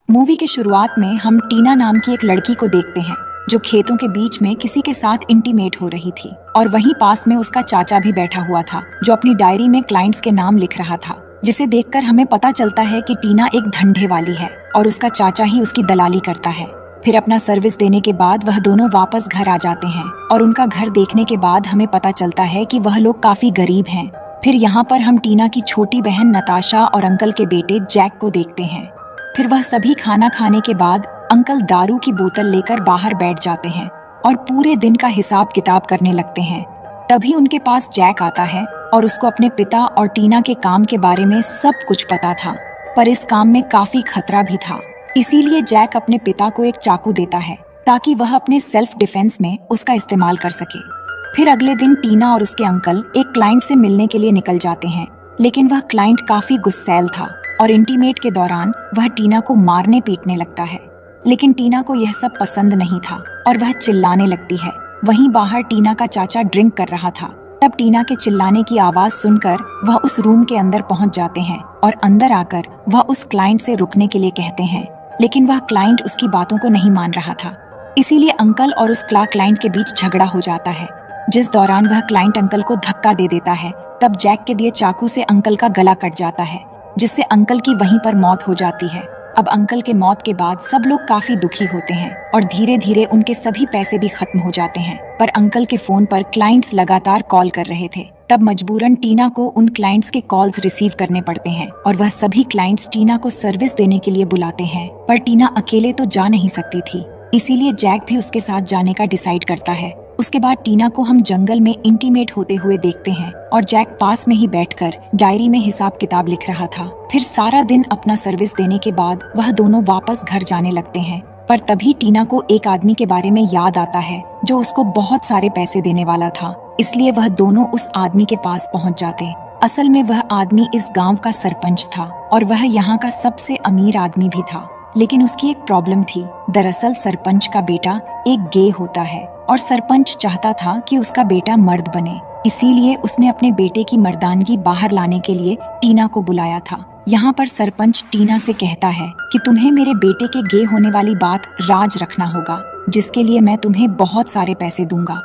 Movie के शुरुआत में हम टीना नाम की एक लड़की को देखते हैं जो खेतों के बीच में किसी के साथ इंटीमेट हो रही थी और वहीं पास में उसका चाचा भी बैठा हुआ था जो अपनी डायरी में क्लाइंट्स के नाम लिख रहा था, जिसे देखकर हमें पता चलता है कि टीना एक धंधे वाली है और उसका चाचा ही उसकी दलाली करता है। फिर अपना सर्विस देने के बाद वह दोनों वापस घर आ जाते हैं और उनका घर देखने के बाद हमें पता चलता है कि वह लोग काफी गरीब हैं। फिर यहाँ पर हम टीना की छोटी बहन नताशा और अंकल के बेटे जैक को देखते हैं। फिर वह सभी खाना खाने के बाद अंकल दारू की बोतल लेकर बाहर बैठ जाते हैं और पूरे दिन का हिसाब किताब करने लगते हैं। तभी उनके पास जैक आता है और उसको अपने पिता और टीना के काम के बारे में सब कुछ पता था, पर इस काम में काफी खतरा भी था। इसीलिए जैक अपने पिता को एक चाकू देता है ताकि वह अपने सेल्फ डिफेंस में उसका इस्तेमाल कर सके। फिर अगले दिन टीना और उसके अंकल एक क्लाइंट से मिलने के लिए निकल जाते हैं, लेकिन वह क्लाइंट काफी गुस्सैल था और इंटीमेट के दौरान वह टीना को मारने पीटने लगता है। लेकिन टीना को यह सब पसंद नहीं था और वह चिल्लाने लगती है। वहीं बाहर टीना का चाचा ड्रिंक कर रहा था। तब टीना के चिल्लाने की आवाज सुनकर वह उस रूम के अंदर पहुंच जाते हैं और अंदर आकर वह उस क्लाइंट से रुकने के लिए कहते हैं, लेकिन वह क्लाइंट उसकी बातों को नहीं मान रहा था। इसीलिए अंकल और उस क्लाइंट के बीच झगड़ा हो जाता है, जिस दौरान वह क्लाइंट अंकल को धक्का दे देता है। तब जैक के दिए चाकू से अंकल का गला कट जाता है, जिससे अंकल की वहीं पर मौत हो जाती है। अब अंकल के मौत के बाद सब लोग काफी दुखी होते हैं और धीरे धीरे उनके सभी पैसे भी खत्म हो जाते हैं। पर अंकल के फोन पर क्लाइंट्स लगातार कॉल कर रहे थे। तब मजबूरन टीना को उन क्लाइंट्स के कॉल्स रिसीव करने पड़ते हैं और वह सभी क्लाइंट्स टीना को सर्विस देने के लिए बुलाते हैं। पर टीना अकेले तो जा नहीं सकती थी, इसीलिए जैक भी उसके साथ जाने का डिसाइड करता है। उसके बाद टीना को हम जंगल में इंटीमेट होते हुए देखते हैं और जैक पास में ही बैठकर डायरी में हिसाब किताब लिख रहा था। फिर सारा दिन अपना सर्विस देने के बाद वह दोनों वापस घर जाने लगते हैं। पर तभी टीना को एक आदमी के बारे में याद आता है जो उसको बहुत सारे पैसे देने वाला था, इसलिए वह दोनों उस आदमी के पास पहुंच जाते। असल में वह आदमी इस गाँव का सरपंच था और वह यहाँ का सबसे अमीर आदमी भी था। लेकिन उसकी एक प्रॉब्लम थी। दरअसल सरपंच का बेटा एक गे होता है और सरपंच चाहता था कि उसका बेटा मर्द बने, इसीलिए उसने अपने बेटे की मर्दानगी बाहर लाने के लिए टीना को बुलाया था। यहाँ पर सरपंच टीना से कहता है कि तुम्हें मेरे बेटे के गे होने वाली बात राज रखना होगा, जिसके लिए मैं तुम्हें बहुत सारे पैसे दूंगा।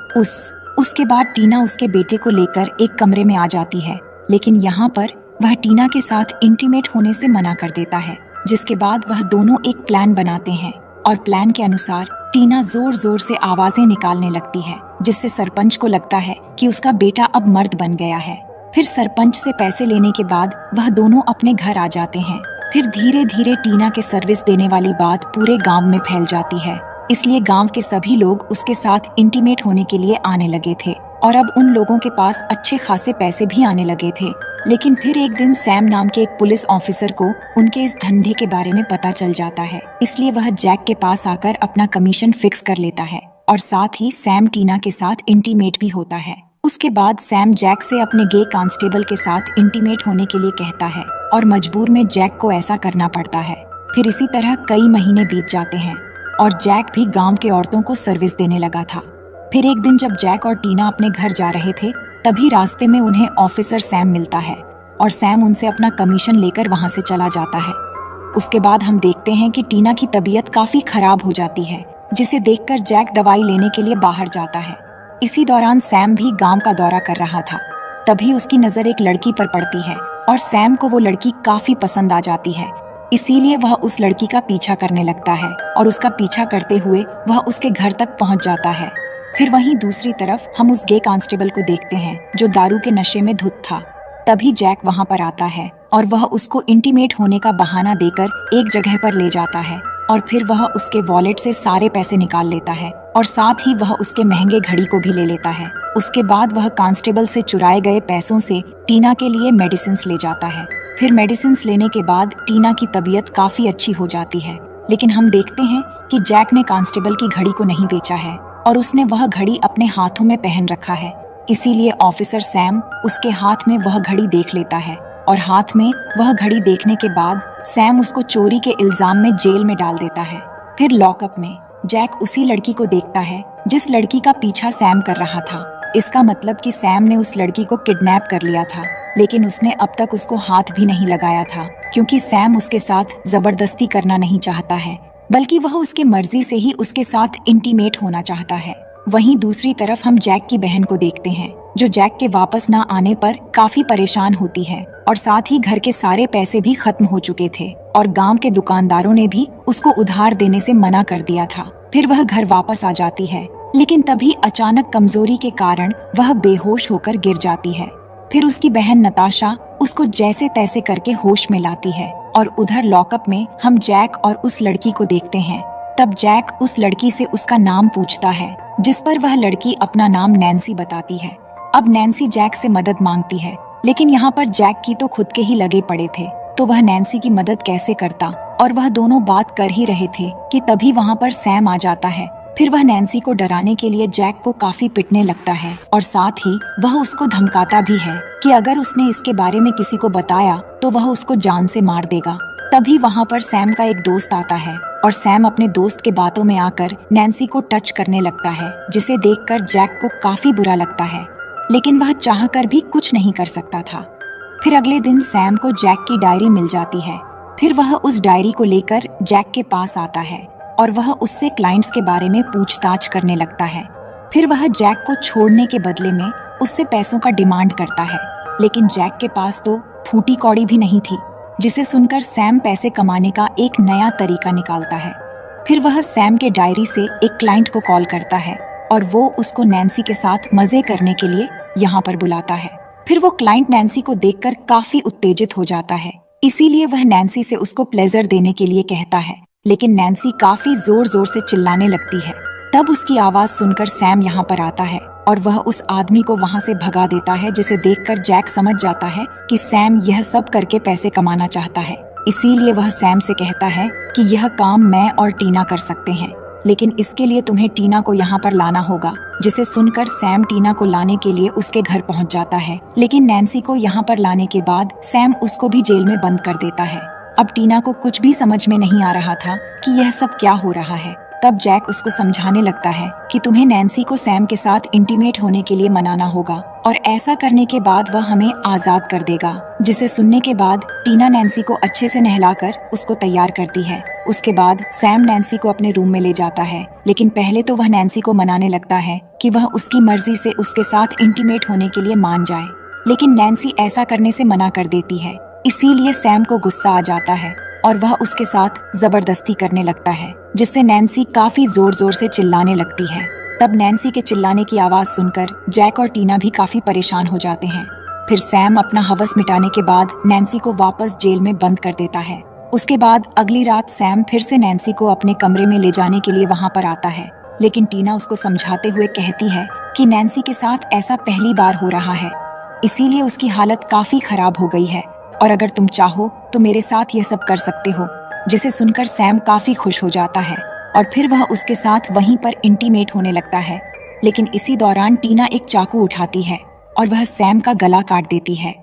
उसके बाद टीना उसके बेटे को लेकर एक कमरे में आ जाती है, लेकिन यहाँ पर वह टीना के साथ इंटीमेट होने से मना कर देता है। जिसके बाद वह दोनों एक प्लान बनाते हैं और प्लान के अनुसार टीना जोर जोर से आवाजें निकालने लगती है, जिससे सरपंच को लगता है कि उसका बेटा अब मर्द बन गया है। फिर सरपंच से पैसे लेने के बाद वह दोनों अपने घर आ जाते हैं। फिर धीरे धीरे टीना के सर्विस देने वाली बात पूरे गांव में फैल जाती है, इसलिए गांव के सभी लोग उसके साथ इंटीमेट होने के लिए आने लगे थे और अब उन लोगों के पास अच्छे खासे पैसे भी आने लगे थे। लेकिन फिर एक दिन सैम नाम के एक पुलिस ऑफिसर को उनके इस धंधे के बारे में पता चल जाता है, इसलिए वह जैक के पास आकर अपना कमीशन फिक्स कर लेता है और साथ ही सैम टीना के साथ इंटीमेट भी होता है। उसके बाद सैम जैक से अपने गे कांस्टेबल के साथ इंटीमेट होने के लिए कहता है और मजबूर में जैक को ऐसा करना पड़ता है। फिर इसी तरह कई महीने बीत जाते हैं और जैक भी गाँव के औरतों को सर्विस देने लगा था। फिर एक दिन जब जैक और टीना अपने घर जा रहे थे, तभी रास्ते में उन्हें ऑफिसर सैम मिलता है और सैम उनसे अपना कमीशन लेकर वहां से चला जाता है। उसके बाद हम देखते हैं कि टीना की तबीयत काफी खराब हो जाती है, जिसे देखकर जैक दवाई लेने के लिए बाहर जाता है। इसी दौरान सैम भी गांव का दौरा कर रहा था। तभी उसकी नजर एक लड़की पर पड़ती है और सैम को वो लड़की काफी पसंद आ जाती है, इसीलिए वह उस लड़की का पीछा करने लगता है और उसका पीछा करते हुए वह उसके घर तक पहुंच जाता है। फिर वहीं दूसरी तरफ हम उस गे कांस्टेबल को देखते हैं जो दारू के नशे में धुत था। तभी जैक वहां पर आता है और वह उसको इंटीमेट होने का बहाना देकर एक जगह पर ले जाता है और फिर वह उसके वॉलेट से सारे पैसे निकाल लेता है और साथ ही वह उसके महंगे घड़ी को भी ले लेता है। उसके बाद वह कांस्टेबल से चुराए गए पैसों से टीना के लिए मेडिसिन ले जाता है। फिर मेडिसिन लेने के बाद टीना की तबीयत काफी अच्छी हो जाती है, लेकिन हम देखते हैं कि जैक ने कांस्टेबल की घड़ी को नहीं बेचा है और उसने वह घड़ी अपने हाथों में पहन रखा है। इसीलिए ऑफिसर सैम उसके हाथ में वह घड़ी देख लेता है और हाथ में वह घड़ी देखने के बाद सैम उसको चोरी के इल्जाम में जेल में डाल देता है। फिर लॉकअप में जैक उसी लड़की को देखता है जिस लड़की का पीछा सैम कर रहा था। इसका मतलब कि सैम ने उस लड़की को किडनैप कर लिया था, लेकिन उसने अब तक उसको हाथ भी नहीं लगाया था, क्योंकि सैम उसके साथ जबरदस्ती करना नहीं चाहता है, बल्कि वह उसके मर्जी से ही उसके साथ इंटीमेट होना चाहता है। वहीं दूसरी तरफ हम जैक की बहन को देखते हैं, जो जैक के वापस ना आने पर काफी परेशान होती है और साथ ही घर के सारे पैसे भी खत्म हो चुके थे और गांव के दुकानदारों ने भी उसको उधार देने से मना कर दिया था। फिर वह घर वापस आ जाती है, लेकिन तभी अचानक कमजोरी के कारण वह बेहोश होकर गिर जाती है। फिर उसकी बहन नताशा उसको जैसे तैसे करके होश में लाती है और उधर लॉकअप में हम जैक और उस लड़की को देखते हैं। तब जैक उस लड़की से उसका नाम पूछता है, जिस पर वह लड़की अपना नाम नैन्सी बताती है। अब नैन्सी जैक से मदद मांगती है, लेकिन यहाँ पर जैक की तो खुद के ही लगे पड़े थे, तो वह नैन्सी की मदद कैसे करता। और वह दोनों बात कर ही रहे थे कि तभी वहाँ पर सैम आ जाता है। फिर वह नैन्सी को डराने के लिए जैक को काफी पिटने लगता है और साथ ही वह उसको धमकाता भी है कि अगर उसने इसके बारे में किसी को बताया तो वह उसको जान से मार देगा। तभी वहाँ पर सैम का एक दोस्त आता है और सैम अपने दोस्त के बातों में आकर नैन्सी को टच करने लगता है, जिसे देखकर जैक को काफी बुरा लगता है, लेकिन वह चाहकर भी कुछ नहीं कर सकता था। फिर अगले दिन सैम को जैक की डायरी मिल जाती है। फिर वह उस डायरी को लेकर जैक के पास आता है और वह उससे क्लाइंट्स के बारे में पूछताछ करने लगता है। फिर वह जैक को छोड़ने के बदले में उससे पैसों का डिमांड करता है, लेकिन जैक के पास तो फूटी कौड़ी भी नहीं थी, जिसे सुनकर सैम पैसे कमाने का एक नया तरीका निकालता है। फिर वह सैम के डायरी से एक क्लाइंट को कॉल करता है और वो उसको नैन्सी के साथ मजे करने के लिए यहाँ पर बुलाता है। फिर वो क्लाइंट नैन्सी को देखकर काफी उत्तेजित हो जाता है, इसीलिए वह नैन्सी से उसको प्लेजर देने के लिए कहता है, लेकिन नैन्सी काफी जोर जोर से चिल्लाने लगती है। तब उसकी आवाज सुनकर सैम यहाँ पर आता है और वह उस आदमी को वहाँ से भगा देता है, जिसे देखकर जैक समझ जाता है कि सैम यह सब करके पैसे कमाना चाहता है। इसीलिए वह सैम से कहता है कि यह काम मैं और टीना कर सकते हैं, लेकिन इसके लिए तुम्हें टीना को यहाँ पर लाना होगा। जिसे सुनकर सैम टीना को लाने के लिए उसके घर पहुँच जाता है, लेकिन नैन्सी को यहाँ पर लाने के बाद सैम उसको भी जेल में बंद कर देता है। अब टीना को कुछ भी समझ में नहीं आ रहा था कि यह सब क्या हो रहा है। तब जैक उसको समझाने लगता है कि तुम्हें नैन्सी को सैम के साथ इंटीमेट होने के लिए मनाना होगा और ऐसा करने के बाद वह हमें आजाद कर देगा। जिसे सुनने के बाद टीना नैन्सी को अच्छे से नहलाकर उसको तैयार करती है। उसके बाद सैम नैन्सी को अपने रूम में ले जाता है, लेकिन पहले तो वह नैन्सी को मनाने लगता है कि वह उसकी मर्जी से उसके साथ इंटीमेट होने के लिए मान जाए, लेकिन नैन्सी ऐसा करने से मना कर देती है। इसीलिए सैम को गुस्सा आ जाता है और वह उसके साथ जबरदस्ती करने लगता है, जिससे नैन्सी काफी जोर जोर से चिल्लाने लगती है। तब नैन्सी के चिल्लाने की आवाज सुनकर जैक और टीना भी काफी परेशान हो जाते हैं। फिर सैम अपना हवस मिटाने के बाद नैन्सी को वापस जेल में बंद कर देता है। उसके बाद अगली रात सैम फिर से नैन्सी को अपने कमरे में ले जाने के लिए वहाँ पर आता है, लेकिन टीना उसको समझाते हुए कहती है कि नैन्सी के साथ ऐसा पहली बार हो रहा है, इसीलिए उसकी हालत काफी खराब हो गई है और अगर तुम चाहो तो मेरे साथ यह सब कर सकते हो। जिसे सुनकर सैम काफी खुश हो जाता है और फिर वह उसके साथ वहीं पर इंटीमेट होने लगता है, लेकिन इसी दौरान टीना एक चाकू उठाती है और वह सैम का गला काट देती है।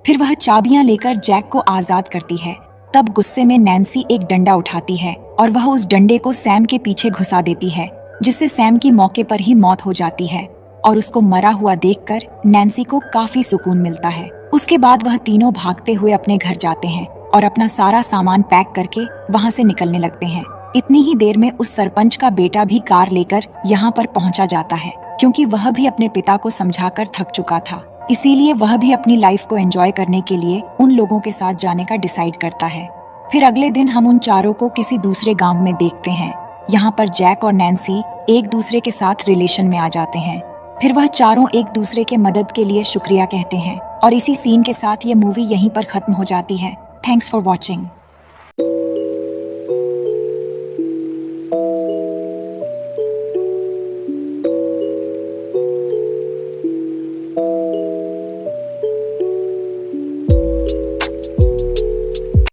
फिर वह चाबियां लेकर जैक को आजाद करती है। तब गुस्से में नैन्सी एक डंडा उठाती है और वह उस डंडे को सैम के पीछे घुसा देती है, जिससे सैम की मौके पर ही मौत हो जाती है और उसको मरा हुआ देखकर नैन्सी को काफी सुकून मिलता है। उसके बाद वह तीनों भागते हुए अपने घर जाते हैं और अपना सारा सामान पैक करके वहाँ से निकलने लगते हैं। इतनी ही देर में उस सरपंच का बेटा भी कार लेकर यहाँ पर पहुँचा जाता है, क्योंकि वह भी अपने पिता को समझाकर थक चुका था। इसीलिए वह भी अपनी लाइफ को एंजॉय करने के लिए उन लोगों के साथ जाने का डिसाइड करता है। फिर अगले दिन हम उन चारों को किसी दूसरे गाँव में देखते हैं। यहाँ पर जैक और नैन्सी एक दूसरे के साथ रिलेशन में आ जाते हैं। फिर वह चारों एक दूसरे के मदद के लिए शुक्रिया कहते हैं और इसी सीन के साथ ये मूवी यहीं पर खत्म हो जाती है। Thanks for watching.